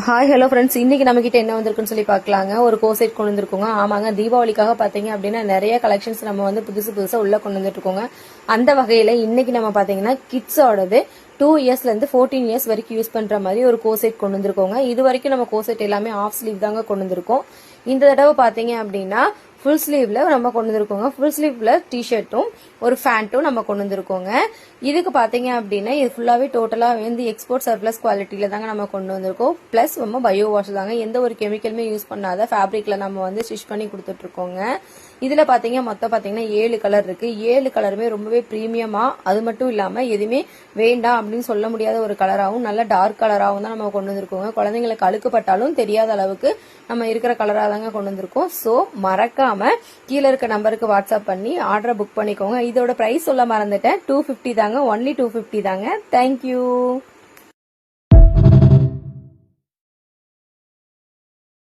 Hi hello friends, இன்னைக்கு நம்ம கிட்ட என்ன வந்திருக்குன்னு சொல்லி பார்க்கலாங்க. ஒரு கோசெட் கொண்டு வந்திருக்கோங்க. ஆமாங்க, தீபாவளிக்காக பாத்தீங்க அப்படின்னா நிறைய கலெக்ஷன்ஸ் நம்ம வந்து புதுசா உள்ள கொண்டு வந்துட்டு இருக்கோங்க. அந்த வகையில இன்னைக்கு நம்ம பாத்தீங்கன்னா கிட்ஸோடது 2 இயர்ஸ்ல இருந்து 14 இயர்ஸ் வரைக்கும் யூஸ் பண்ற மாதிரி ஒரு கோசெட் கொண்டு வந்திருக்கோங்க. இது வரைக்கும் நம்ம கோசெட் எல்லாமே ஆஃப் ஸ்லீவ் தாங்க கொண்டு வந்திருக்கோம். இந்த தடவை பாத்தீங்க அப்படின்னா ஃபுல் ஸ்லீவ்ல நம்ம கொண்டு வந்திருக்கோங்க. ஃபுல் ஸ்லீவ்ல டிஷர்ட்டும் ஒரு ஃபேண்ட்டும் நம்ம கொண்டு வந்திருக்கோங்க. இதுக்கு பாத்தீங்க அப்படின்னா இது ஃபுல்லாவே டோட்டலா வந்து எக்ஸ்போர்ட் சர்ப்ளஸ் குவாலிட்டியில தாங்க நம்ம கொண்டு வந்திருக்கோம். பிளஸ் நம்ம பயோ வாஷ் தாங்க, எந்த ஒரு கெமிக்கலுமே யூஸ் பண்ணாத ஃபேப்ரிக்ல நம்ம வந்து ஸ்டிச் பண்ணி கொடுத்துட்டு இருக்கோங்க. இதுல பாத்தீங்க மொத்தம் பாத்தீங்கன்னா 7 கலர் இருக்கு. 7 கலருமே ரொம்பவே பிரீமியமா, அது மட்டும் இல்லாம எதுவுமே வேண்டாம் அப்படின்னு சொல்ல முடியாத ஒரு கலராகவும் நல்ல டார்க் கலராகவும் தான் நம்ம கொண்டு வந்திருக்கோங்க. குழந்தைங்களுக்கு அழுக்குப்பட்டாலும் தெரியாத அளவுக்கு நம்ம இருக்கிற கலரா தாங்க கொண்டு வந்திருக்கோம். சோ மறக்காம கீழே இருக்க நம்பருக்கு வாட்ஸ்அப் பண்ணி ஆர்டரை புக் பண்ணிக்கோங்க. இதோட பிரைஸ் சொல்ல மறந்துட்டேன், 250 தாங்க, ஒன்லி 250 தாங்க. தேங்க்யூ.